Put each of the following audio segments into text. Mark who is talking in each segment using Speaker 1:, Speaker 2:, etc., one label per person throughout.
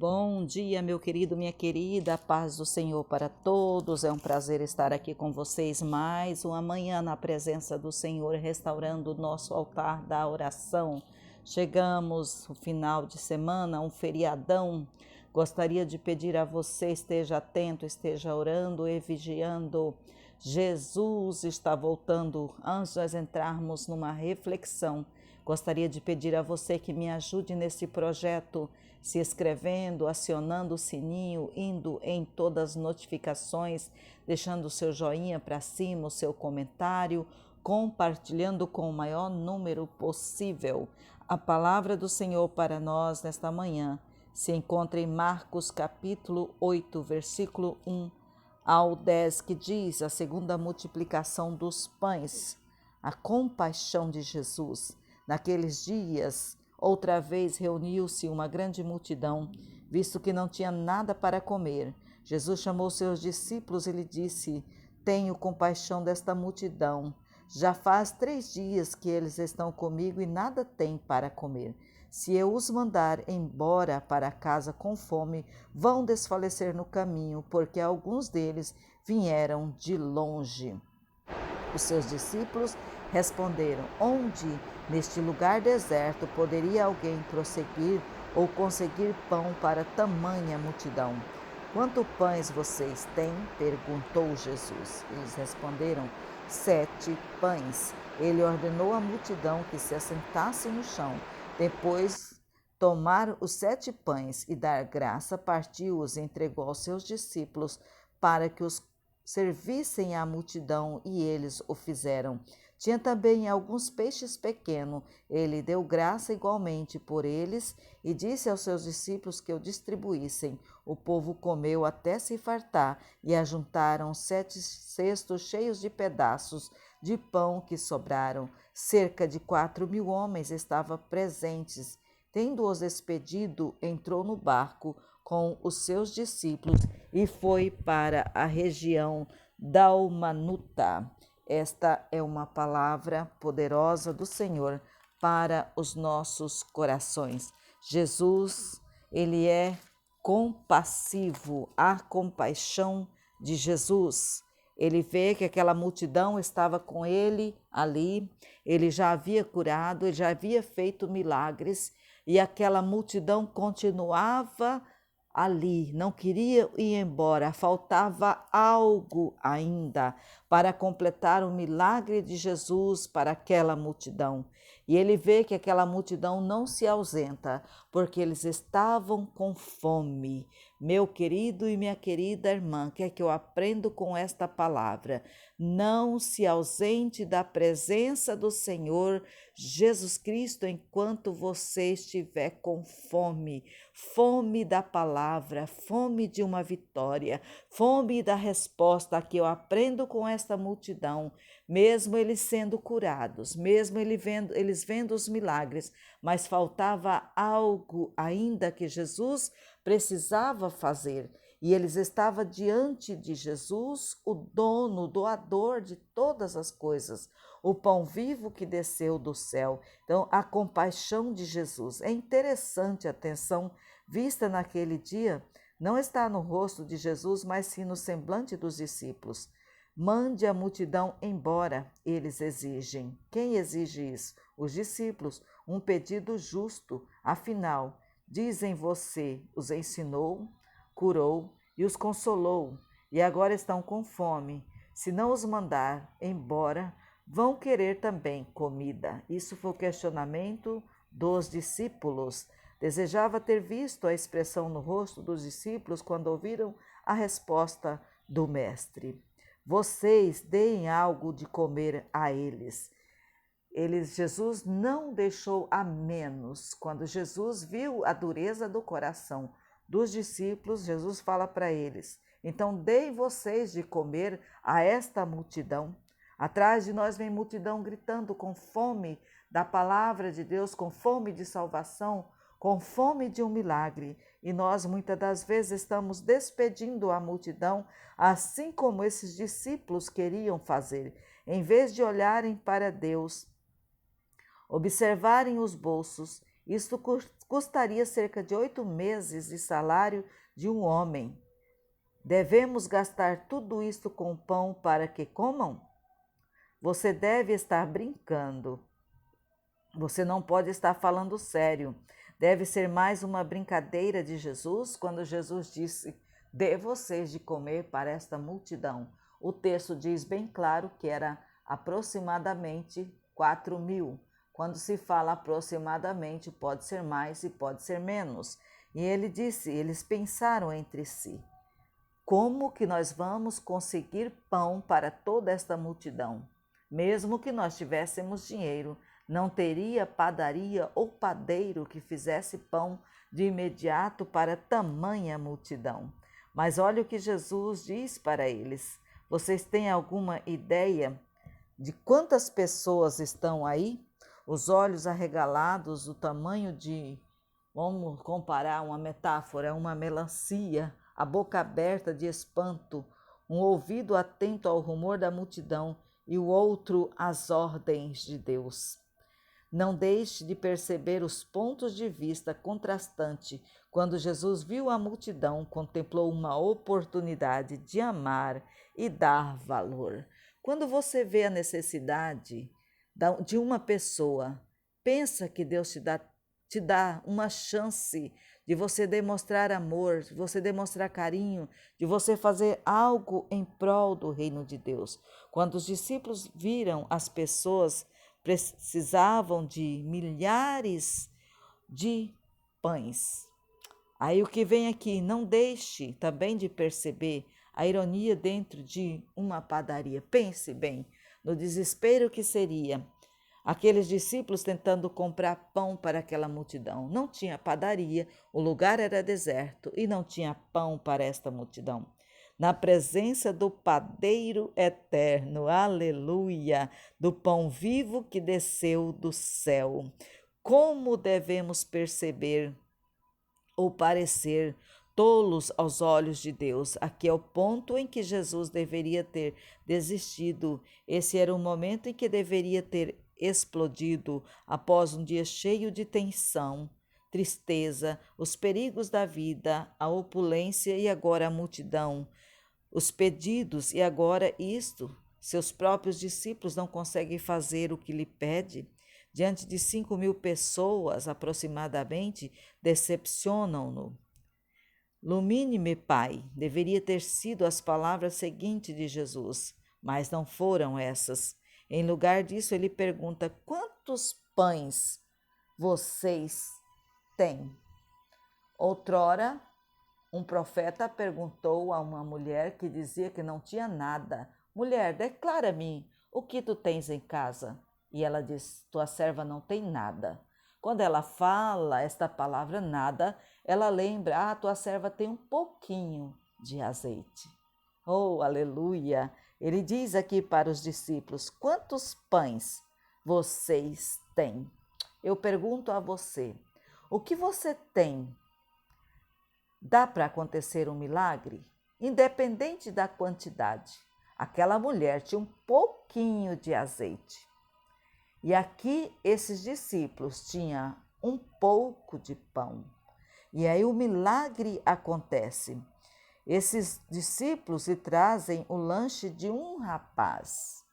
Speaker 1: Bom dia, meu querido, minha querida, a paz do Senhor para todos. É um prazer estar aqui com vocês mais uma manhã na presença do Senhor, restaurando o nosso altar da oração. Chegamos no final de semana, um feriadão. Gostaria de pedir a você, esteja atento, esteja orando e vigiando. Jesus está voltando. Antes de nós entrarmos numa reflexão, gostaria de pedir a você que me ajude nesse projeto, se inscrevendo, acionando o sininho, indo em todas as notificações, deixando o seu joinha para cima, o seu comentário, compartilhando com o maior número possível. A palavra do Senhor para nós nesta manhã se encontra em Marcos capítulo 8, versículo 1 ao 10, que diz a segunda multiplicação dos pães, a compaixão de Jesus. Naqueles dias, outra vez reuniu-se uma grande multidão, visto que não tinha nada para comer. Jesus chamou seus discípulos e lhe disse: Tenho compaixão desta multidão. Já faz 3 dias que eles estão comigo e nada têm para comer. Se eu os mandar embora para casa com fome, vão desfalecer no caminho, porque alguns deles vieram de longe. Os seus discípulos responderam: Onde, neste lugar deserto, poderia alguém prosseguir ou conseguir pão para tamanha multidão? Quantos pães vocês têm? Perguntou Jesus. Eles responderam: 7 pães. Ele ordenou à multidão que se assentasse no chão. Depois, tomar os 7 pães e dar graça, partiu-os e entregou aos seus discípulos para que os servissem à multidão, e eles o fizeram. Tinha também alguns peixes pequenos. Ele deu graça igualmente por eles e disse aos seus discípulos que o distribuíssem. O povo comeu até se fartar e ajuntaram 7 cestos cheios de pedaços de pão que sobraram. Cerca de 4.000 homens estavam presentes. Tendo-os despedido, entrou no barco com os seus discípulos e foi para a região Dalmanuta. Esta é uma palavra poderosa do Senhor para os nossos corações. Jesus, ele é compassivo, a compaixão de Jesus. Ele vê que aquela multidão estava com ele ali, ele já havia curado, ele já havia feito milagres, e aquela multidão continuava ali, não queria ir embora, faltava algo ainda para completar o milagre de Jesus para aquela multidão. E ele vê que aquela multidão não se ausenta, porque eles estavam com fome. Meu querido e minha querida irmã, quer que eu aprendo com esta palavra? Não se ausente da presença do Senhor Jesus Cristo enquanto você estiver com fome. Fome da palavra, fome de uma vitória, fome da resposta que eu aprendo com esta multidão, mesmo eles sendo curados, mesmo eles vendo os milagres, mas faltava algo ainda que Jesus precisava fazer. E eles estavam diante de Jesus, o dono, o doador de todas as coisas, o pão vivo que desceu do céu. Então, a compaixão de Jesus. É interessante a atenção vista naquele dia, não está no rosto de Jesus, mas sim no semblante dos discípulos. Mande a multidão embora, eles exigem. Quem exige isso? Os discípulos. Um pedido justo. Afinal, dizem você, os ensinou, curou e os consolou, e agora estão com fome. Se não os mandar embora, vão querer também comida. Isso foi o questionamento dos discípulos. Desejava ter visto a expressão no rosto dos discípulos quando ouviram a resposta do mestre. Vocês deem algo de comer a eles. Jesus não deixou a menos. Quando Jesus viu a dureza do coração dos discípulos, Jesus fala para eles: então deem vocês de comer a esta multidão. Atrás de nós vem multidão gritando com fome da palavra de Deus, com fome de salvação, com fome de um milagre. E nós muitas das vezes estamos despedindo a multidão, assim como esses discípulos queriam fazer. Em vez de olharem para Deus, observarem os bolsos, isto custaria cerca de 8 meses de salário de um homem. Devemos gastar tudo isto com pão para que comam? Você deve estar brincando. Você não pode estar falando sério. Deve ser mais uma brincadeira de Jesus quando Jesus disse: dê vocês de comer para esta multidão. O texto diz bem claro que era aproximadamente 4.000. Quando se fala aproximadamente, pode ser mais e pode ser menos. E ele disse, eles pensaram entre si: como que nós vamos conseguir pão para toda esta multidão? Mesmo que nós tivéssemos dinheiro, não teria padaria ou padeiro que fizesse pão de imediato para tamanha multidão. Mas olha o que Jesus diz para eles. Vocês têm alguma ideia de quantas pessoas estão aí? Os olhos arregalados, o tamanho de, vamos comparar uma metáfora, uma melancia, a boca aberta de espanto, um ouvido atento ao rumor da multidão e o outro às ordens de Deus. Não deixe de perceber os pontos de vista contrastantes. Quando Jesus viu a multidão, contemplou uma oportunidade de amar e dar valor. Quando você vê a necessidade de uma pessoa, pensa que Deus te dá uma chance de você demonstrar amor, de você demonstrar carinho, de você fazer algo em prol do reino de Deus. Quando os discípulos viram as pessoas precisavam de milhares de pães. Aí o que vem aqui, não deixe também de perceber a ironia dentro de uma padaria. Pense bem no desespero que seria aqueles discípulos tentando comprar pão para aquela multidão. Não tinha padaria, o lugar era deserto e não tinha pão para esta multidão. Na presença do padeiro eterno, aleluia, do pão vivo que desceu do céu. Como devemos perceber ou parecer tolos aos olhos de Deus? Aqui é o ponto em que Jesus deveria ter desistido. Esse era o momento em que deveria ter explodido após um dia cheio de tensão, tristeza, os perigos da vida, a opulência e agora a multidão, os pedidos e agora isto. Seus próprios discípulos não conseguem fazer o que lhe pede. Diante de 5.000 pessoas aproximadamente, decepcionam-no. Lumine-me, Pai, deveria ter sido as palavras seguintes de Jesus, mas não foram essas. Em lugar disso, ele pergunta: quantos pães vocês têm? Outrora, um profeta perguntou a uma mulher que dizia que não tinha nada: mulher, declara-me o que tu tens em casa. E ela diz: tua serva não tem nada. Quando ela fala esta palavra nada, ela lembra: tua serva tem um pouquinho de azeite. Oh, aleluia! Ele diz aqui para os discípulos: quantos pães vocês têm? Eu pergunto a você: o que você tem? Dá para acontecer um milagre? Independente da quantidade. Aquela mulher tinha um pouquinho de azeite. E aqui esses discípulos tinham um pouco de pão. E aí o milagre acontece. Esses discípulos lhe trazem o lanche de um rapaz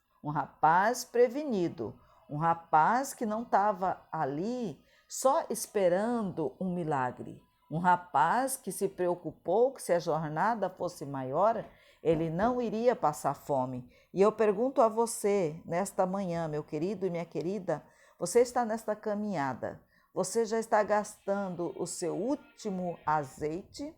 Speaker 1: prevenido, um rapaz que não estava ali só esperando um milagre, um rapaz que se preocupou que se a jornada fosse maior, ele não iria passar fome. E eu pergunto a você, nesta manhã, meu querido e minha querida, você está nesta caminhada, você já está gastando o seu último azeite?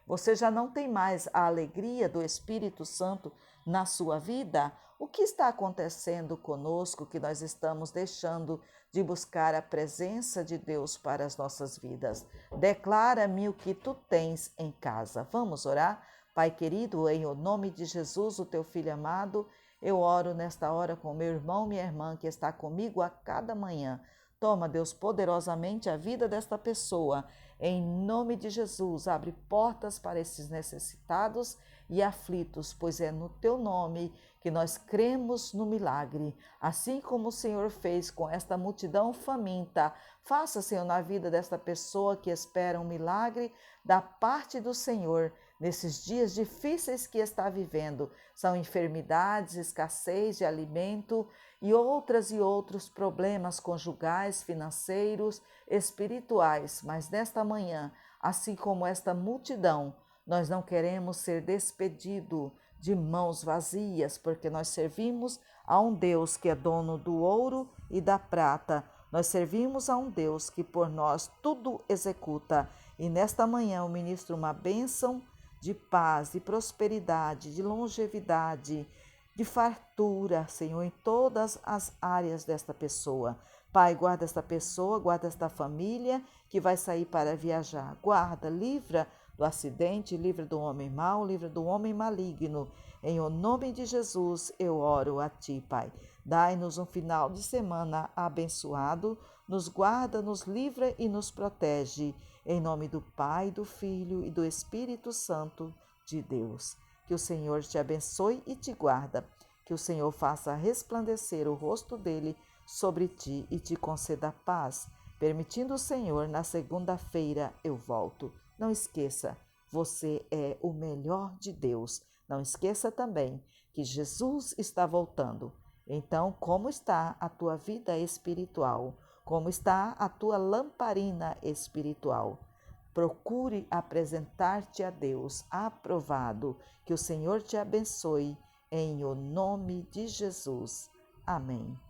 Speaker 1: Você já não tem mais a alegria do Espírito Santo na sua vida? O que está acontecendo conosco que nós estamos deixando de buscar a presença de Deus para as nossas vidas? Declara-me o que tu tens em casa. Vamos orar? Pai querido, em o nome de Jesus, o teu Filho amado, eu oro nesta hora com meu irmão, minha irmã, que está comigo a cada manhã. Toma, Deus, poderosamente a vida desta pessoa. Em nome de Jesus, abre portas para esses necessitados e aflitos, pois é no teu nome que nós cremos no milagre. Assim como o Senhor fez com esta multidão faminta, faça, Senhor, na vida desta pessoa que espera um milagre da parte do Senhor nesses dias difíceis que está vivendo. São enfermidades, escassez de alimento e outros problemas conjugais, financeiros, espirituais. Mas nesta manhã, assim como esta multidão, nós não queremos ser despedidos de mãos vazias, porque nós servimos a um Deus que é dono do ouro e da prata. Nós servimos a um Deus que por nós tudo executa. E nesta manhã eu ministro uma bênção de paz, de prosperidade, de longevidade, de fartura, Senhor, em todas as áreas desta pessoa. Pai, guarda esta pessoa, guarda esta família que vai sair para viajar. Guarda, livra do acidente, livra do homem mau, livra do homem maligno. Em o nome de Jesus eu oro a Ti, Pai. Dai-nos um final de semana abençoado, nos guarda, nos livra e nos protege. Em nome do Pai, do Filho e do Espírito Santo de Deus. Que o Senhor te abençoe e te guarda. Que o Senhor faça resplandecer o rosto dele sobre ti e te conceda paz. Permitindo o Senhor, na segunda-feira eu volto. Não esqueça, você é o melhor de Deus. Não esqueça também que Jesus está voltando. Então, como está a tua vida espiritual? Como está a tua lamparina espiritual? Procure apresentar-te a Deus aprovado. Que o Senhor te abençoe, em o nome de Jesus. Amém.